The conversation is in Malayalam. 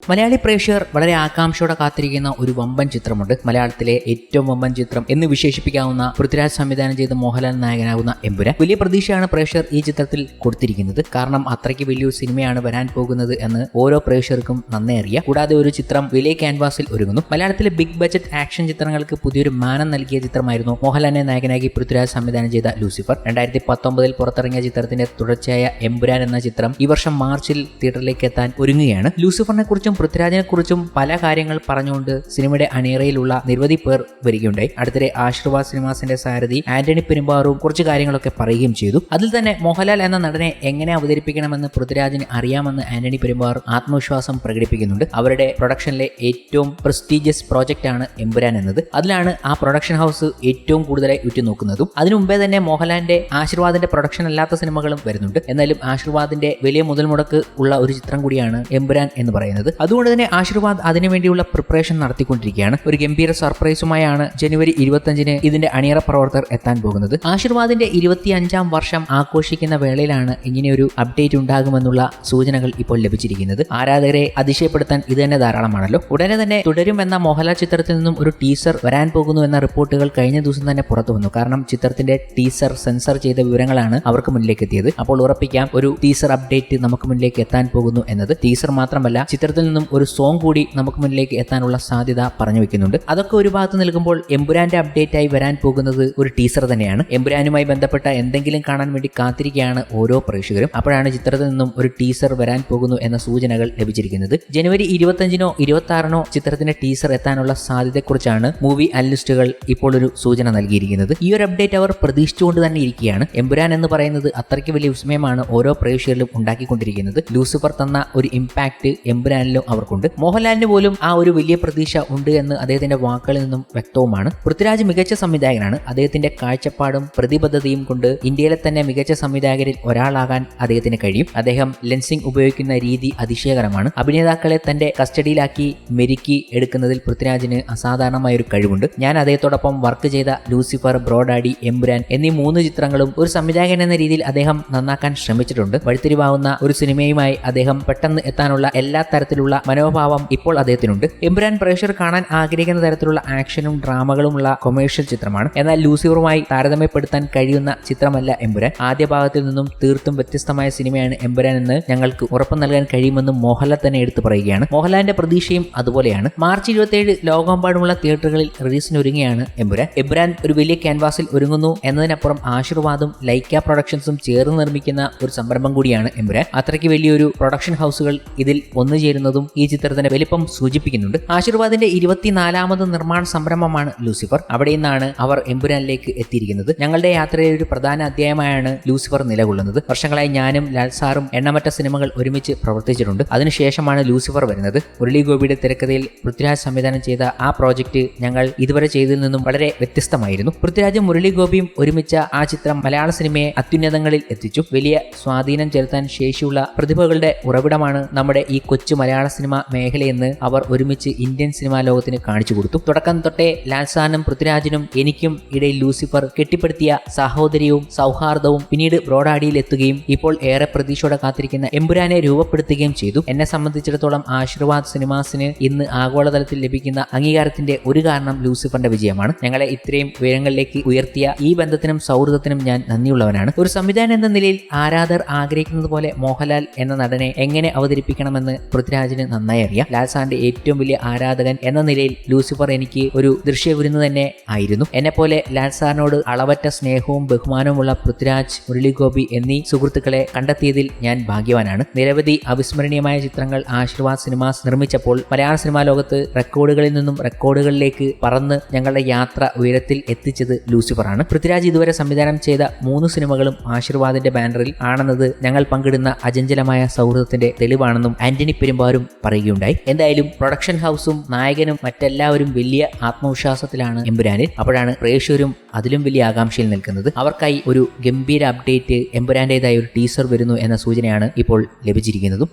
മലയാളി പ്രേക്ഷകർ വളരെ ആകാംക്ഷയോടെ കാത്തിരിക്കുന്ന ഒരു വമ്പൻ ചിത്രമുണ്ട്. മലയാളത്തിലെ ഏറ്റവും വമ്പൻ ചിത്രം എന്ന് വിശേഷിപ്പിക്കാവുന്ന പൃഥ്വിരാജ് സംവിധാനം ചെയ്ത മോഹൻലാൽ നായകനാകുന്ന എമ്പുരാൻ. വലിയ പ്രതീക്ഷയാണ് പ്രേക്ഷകർ ഈ ചിത്രത്തിൽ കൊടുത്തിരിക്കുന്നത്. കാരണം അത്രയ്ക്ക് വലിയൊരു സിനിമയാണ് വരാൻ പോകുന്നത് എന്ന് ഓരോ പ്രേക്ഷകർക്കും നന്നേ അറിയാം. കൂടാതെ ഒരു ചിത്രം വലിയ ക്യാൻവാസിൽ ഒരുങ്ങുന്നു. മലയാളത്തിലെ ബിഗ് ബജറ്റ് ആക്ഷൻ ചിത്രങ്ങൾക്ക് പുതിയൊരു മാനം നൽകിയ ചിത്രമായിരുന്നു മോഹൻലാലിനെ നായകനാക്കി പൃഥ്വിരാജ് സംവിധാനം ചെയ്ത ലൂസിഫർ. 2019 പുറത്തിറങ്ങിയ ചിത്രത്തിന്റെ തുടർച്ചയായ എമ്പുരാൻ എന്ന ചിത്രം ഈ വർഷം മാർച്ചിൽ തിയേറ്ററിലേക്ക് എത്താൻ ഒരുങ്ങുകയാണ്. ലൂസിഫറിനെ കുറിച്ചും പൃഥ്വിരാജിനെ കുറിച്ചും പല കാര്യങ്ങൾ പറഞ്ഞുകൊണ്ട് സിനിമയുടെ അണിയറയിലുള്ള നിരവധി പേർ വരികയുണ്ടായി. അടുത്തിടെ ആശീർവാദ് സിനിമാസിന്റെ സാരഥി ആന്റണി പെരുമ്പാറും കുറച്ച് കാര്യങ്ങളൊക്കെ പറയുകയും ചെയ്തു. അതിൽ തന്നെ മോഹൻലാൽ എന്ന നടനെ എങ്ങനെ അവതരിപ്പിക്കണമെന്ന് പൃഥ്വിരാജിന് അറിയാമെന്ന് ആന്റണി പെരുമ്പാർ ആത്മവിശ്വാസം പ്രകടിപ്പിക്കുന്നുണ്ട്. അവരുടെ പ്രൊഡക്ഷനിലെ ഏറ്റവും പ്രസ്റ്റീജിയസ് പ്രോജക്റ്റ് ആണ് എമ്പുരാൻ എന്നത്. അതിലാണ് ആ പ്രൊഡക്ഷൻ ഹൗസ് ഏറ്റവും കൂടുതലായി ഉറ്റുനോക്കുന്നതും. അതിനു മുമ്പേ തന്നെ മോഹൻലാലിന്റെ ആശീർവാദിന്റെ പ്രൊഡക്ഷൻ അല്ലാത്ത സിനിമകളും വരുന്നുണ്ട്. എന്നാലും ആശീർവാദിന്റെ വലിയ മുതൽ മുടക്ക് ഉള്ള ഒരു ചിത്രം കൂടിയാണ് എമ്പുരാൻ എന്ന് പറയുന്നത്. അതുകൊണ്ട് തന്നെ ആശീർവാദ് അതിനുവേണ്ടിയുള്ള പ്രിപ്പറേഷൻ നടത്തിക്കൊണ്ടിരിക്കുകയാണ്. ഒരു ഗംഭീര സർപ്രൈസുമായാണ് ജനുവരി 25-ന് ഇതിന്റെ അണിയറ പ്രവർത്തകർ എത്താൻ പോകുന്നത്. ആശീർവാദിന്റെ 25-ാം വർഷം ആഘോഷിക്കുന്ന വേളയിലാണ് ഇങ്ങനെയൊരു അപ്ഡേറ്റ് ഉണ്ടാകുമെന്നുള്ള സൂചനകൾ ഇപ്പോൾ ലഭിച്ചിരിക്കുന്നത്. ആരാധകരെ അതിശയപ്പെടുത്താൻ ഇത് തന്നെ ധാരാളമാണല്ലോ. ഉടനെ തന്നെ തുടരും എന്ന മോഹൻലാൽ ചിത്രത്തിൽ നിന്നും ഒരു ടീസർ വരാൻ പോകുന്നു എന്ന റിപ്പോർട്ടുകൾ കഴിഞ്ഞ ദിവസം തന്നെ പുറത്തു വന്നു. കാരണം ചിത്രത്തിന്റെ ടീസർ സെൻസർ ചെയ്ത വിവരങ്ങളാണ് അവർക്ക് മുന്നിലേക്ക് എത്തിയത്. അപ്പോൾ ഉറപ്പിക്കാം ഒരു ടീസർ അപ്ഡേറ്റ് നമുക്ക് മുന്നിലേക്ക് എത്താൻ പോകുന്നു എന്നത്. ടീസർ മാത്രമല്ല, ചിത്രത്തിൽ നിന്നും ഒരു സോങ് കൂടി നമുക്ക് മുന്നിലേക്ക് എത്താനുള്ള സാധ്യത പറഞ്ഞു വെക്കുന്നുണ്ട്. അതൊക്കെ ഒരു ഭാഗത്ത് നിൽക്കുമ്പോൾ എമ്പുരാന്റെ അപ്ഡേറ്റ് ആയി വരാൻ പോകുന്നത് ഒരു ടീസർ തന്നെയാണ്. എമ്പുരാനുമായി ബന്ധപ്പെട്ട എന്തെങ്കിലും കാണാൻ വേണ്ടി കാത്തിരിക്കുകയാണ് ഓരോ പ്രേക്ഷകരും. അപ്പോഴാണ് ചിത്രത്തിൽ നിന്നും ഒരു ടീസർ വരാൻ പോകുന്നു എന്ന സൂചനകൾ ലഭിച്ചിരിക്കുന്നത്. ജനുവരി 25-നോ 26-നോ ചിത്രത്തിന്റെ ടീസർ എത്താനുള്ള സാധ്യതയെക്കുറിച്ചാണ് മൂവി അനലിസ്റ്റുകൾ ഇപ്പോൾ ഒരു സൂചന നൽകിയിരിക്കുന്നത്. ഈ ഒരു അപ്ഡേറ്റ് അവർ പ്രതീക്ഷിച്ചുകൊണ്ട് തന്നെ ഇരിക്കുകയാണ്. എമ്പുരാൻ എന്ന് പറയുന്നത് അത്രയ്ക്ക് വലിയ വിസ്മയമാണ് ഓരോ പ്രേക്ഷകരിലും ഉണ്ടാക്കിക്കൊണ്ടിരിക്കുന്നത്. ലൂസിഫർ തന്ന ഒരു ഇമ്പാക്ട് എമ്പുരാനിലും അവർക്കുണ്ട്. മോഹൻലാലിന് പോലും ആ ഒരു വലിയ പ്രതീക്ഷ ഉണ്ട് എന്ന് അദ്ദേഹത്തിന്റെ വാക്കുകളിൽ നിന്നും വ്യക്തവുമാണ്. പൃഥ്വിരാജ് മികച്ച സംവിധായകനാണ്. അദ്ദേഹത്തിന്റെ കാഴ്ചപ്പാടും പ്രതിബദ്ധതയും കൊണ്ട് ഇന്ത്യയിലെ തന്നെ മികച്ച സംവിധായകരിൽ ഒരാളാകാൻ അദ്ദേഹത്തിന് കഴിയും. അദ്ദേഹം ലെൻസിംഗ് ഉപയോഗിക്കുന്ന രീതി അതിശയകരമാണ്. അഭിനേതാക്കളെ തന്റെ കസ്റ്റഡിയിലാക്കി മെരുക്കി എടുക്കുന്നതിൽ പൃഥ്വിരാജിന് അസാധാരണമായ ഒരു കഴിവുണ്ട്. ഞാൻ അദ്ദേഹത്തോടൊപ്പം വർക്ക് ചെയ്ത ലൂസിഫർ, ബ്രോഡാഡി, എമ്പുരാൻ എന്നീ 3 ചിത്രങ്ങളും ഒരു സംവിധായകൻ എന്ന രീതിയിൽ അദ്ദേഹം നന്നാക്കാൻ ശ്രമിച്ചിട്ടുണ്ട്. വഴിത്തിരിവാകുന്ന ഒരു സിനിമയുമായി അദ്ദേഹം പെട്ടെന്ന് എത്താനുള്ള എല്ലാ തരത്തിലുള്ള മനോഭാവം ഇപ്പോൾ അദ്ദേഹത്തിനുണ്ട്. എമ്പുരാൻ പ്രേക്ഷകർ കാണാൻ ആഗ്രഹിക്കുന്ന തരത്തിലുള്ള ആക്ഷനും ഡ്രാമകളുമുള്ള കൊമേഴ്ഷ്യൽ ചിത്രമാണ്. എന്നാൽ ലൂസിഫറുമായി താരതമ്യപ്പെടുത്താൻ കഴിയുന്ന ചിത്രമല്ല എമ്പുരാൻ. ആദ്യ ഭാഗത്തിൽ നിന്നും തീർത്തും വ്യത്യസ്തമായ സിനിമയാണ് എമ്പുരാൻ എന്ന് ഞങ്ങൾക്ക് ഉറപ്പ് നൽകാൻ കഴിയുമെന്നും മോഹൻലാൽ തന്നെ എടുത്തു പറയുകയാണ്. മോഹൻലാലിന്റെ പ്രതീക്ഷയും അതുപോലെയാണ്. മാർച്ച് 27 ലോകമെമ്പാടുമുള്ള തിയേറ്ററുകളിൽ റിലീസിനൊരുങ്ങുകയാണ് എമ്പുരാൻ. എമ്പുരാൻ ഒരു വലിയ ക്യാൻവാസിൽ ഒരുങ്ങുന്നു എന്നതിനപ്പുറം ആശീർവാദും ലൈക്ക പ്രൊഡക്ഷൻസും ചേർന്ന് നിർമ്മിക്കുന്ന ഒരു സംരംഭം കൂടിയാണ് എമ്പുരാൻ. അത്രയ്ക്ക് വലിയൊരു പ്രൊഡക്ഷൻ ഹൗസുകൾ ഇതിൽ ഒന്നുചേരുന്നതും ഈ ചിത്രത്തിന്റെ വലിപ്പം സൂചിപ്പിക്കുന്നുണ്ട്. ആശീർവാദിന്റെ 24ാമത് നിർമ്മാണ സംരംഭമാണ് ലൂസിഫർ. അവിടെ നിന്നാണ് അവർ എമ്പുരാനിലേക്ക് എത്തിയിരിക്കുന്നത്. ഞങ്ങളുടെ യാത്രയിലെ ഒരു പ്രധാന അധ്യായമായാണ് ലൂസിഫർ നിലകൊള്ളുന്നത്. വർഷങ്ങളായി ഞാനും ലാൽസാറും എണ്ണമറ്റ സിനിമകൾ ഒരുമിച്ച് പ്രവർത്തിച്ചിട്ടുണ്ട്. അതിനുശേഷമാണ് ലൂസിഫർ വരുന്നത്. മുരളി ഗോപിയുടെ തിരക്കഥയിൽ പൃഥ്വിരാജ് സംവിധാനം ചെയ്ത ആ പ്രോജക്റ്റ് ഞങ്ങൾ ഇതുവരെ ചെയ്തതിൽ നിന്നും വളരെ വ്യത്യസ്തമായിരുന്നു. പൃഥ്വിരാജും മുരളി ഗോപിയും ഒരുമിച്ച ആ ചിത്രം മലയാള സിനിമയെ അത്യുന്നതങ്ങളിൽ എത്തിച്ചു. വലിയ സ്വാധീനം ചെലുത്താൻ ശേഷിയുള്ള പ്രതിഭകളുടെ ഉറവിടമാണ് നമ്മുടെ ഈ കൊച്ചു മലയാള സിനിമ മേഖലയെന്ന് അവർ ഒരുമിച്ച് ഇന്ത്യൻ സിനിമാ ലോകത്തിന് കാണിച്ചു കൊടുത്തു. തുടക്കം തൊട്ടേ ലാൽസാനും പൃഥ്വിരാജിനും എനിക്കും ഇടയിൽ ലൂസിഫർ കെട്ടിപ്പടുത്തിയ സാഹോദര്യവും സൗഹാർദ്ദവും പിന്നീട് ബ്രോഡാഡിയിൽ എത്തുകയും ഇപ്പോൾ ഏറെ പ്രതീക്ഷയോടെ കാത്തിരിക്കുന്ന എമ്പുരാനെ രൂപപ്പെടുത്തുകയും ചെയ്തു. എന്നെ സംബന്ധിച്ചിടത്തോളം ആശീർവാദ് സിനിമാസിന് ഇന്ന് ആഗോളതലത്തിൽ ലഭിക്കുന്ന അംഗീകാരത്തിന്റെ ഒരു കാരണം ലൂസിഫറിന്റെ വിജയമാണ്. ഞങ്ങളെ ഇത്രയും ഉയരങ്ങളിലേക്ക് ഉയർത്തിയ ഈ ബന്ധത്തിനും സൗഹൃദത്തിനും ഞാൻ നന്ദിയുള്ളവനാണ്. ഒരു സംവിധാനം എന്ന നിലയിൽ ആരാധകർ ആഗ്രഹിക്കുന്നത് പോലെ മോഹൻലാൽ എന്ന നടനെ എങ്ങനെ അവതരിപ്പിക്കണമെന്ന് പൃഥ്വിരാജിന് നന്നായി അറിയാം. ലാൽസാറിന്റെ ഏറ്റവും വലിയ ആരാധകൻ എന്ന നിലയിൽ ലൂസിഫർ എനിക്ക് ഒരു ദൃശ്യവിരുന്ന് തന്നെ ആയിരുന്നു. എന്നെപ്പോലെ ലാൽസാറിനോട് അളവറ്റ സ്നേഹവും ബഹുമാനവുമുള്ള പൃഥ്വിരാജ്, മുരളി ഗോപി എന്നീ സുഹൃത്തുക്കളെ കണ്ടെത്തിയതിൽ ഞാൻ ഭാഗ്യവാനാണ്. നിരവധി അവിസ്മരണീയമായ ചിത്രങ്ങൾ ആശീർവാദ് സിനിമാസ് നിർമ്മിച്ചപ്പോൾ മലയാള സിനിമാ ലോകത്ത് റെക്കോർഡുകളിൽ നിന്നും റെക്കോർഡുകളിലേക്ക് പറന്ന് ഞങ്ങളുടെ യാത്ര ഉയരത്തിൽ എത്തിച്ചത് ലൂസിഫറാണ്. പൃഥ്വിരാജ് ഇതുവരെ സംവിധാനം ചെയ്ത 3 സിനിമകളും ആശീർവാദിന്റെ ബാനറിൽ ആണെന്നത് ഞങ്ങൾ പങ്കിടുന്ന അചഞ്ചലമായ സൗഹൃദത്തിന്റെ തെളിവാണെന്നും ആന്റണി പെരുമ്പാറും പറയുകയുണ്ടായി. എന്തായാലും പ്രൊഡക്ഷൻ ഹൗസും നായകനും മറ്റെല്ലാവരും വലിയ ആത്മവിശ്വാസത്തിലാണ് എമ്പുരാനിൽ. അപ്പോഴാണ് പ്രേക്ഷകരും അതിലും വലിയ ആകാംക്ഷയിൽ നിൽക്കുന്നത്. അവർക്കായി ഒരു ഗംഭീര അപ്ഡേറ്റ്, എമ്പുരാന്റേതായ ഒരു ടീസർ വരുന്നു എന്ന സൂചനയാണ് ഇപ്പോൾ ലഭിച്ചിരിക്കുന്നതും.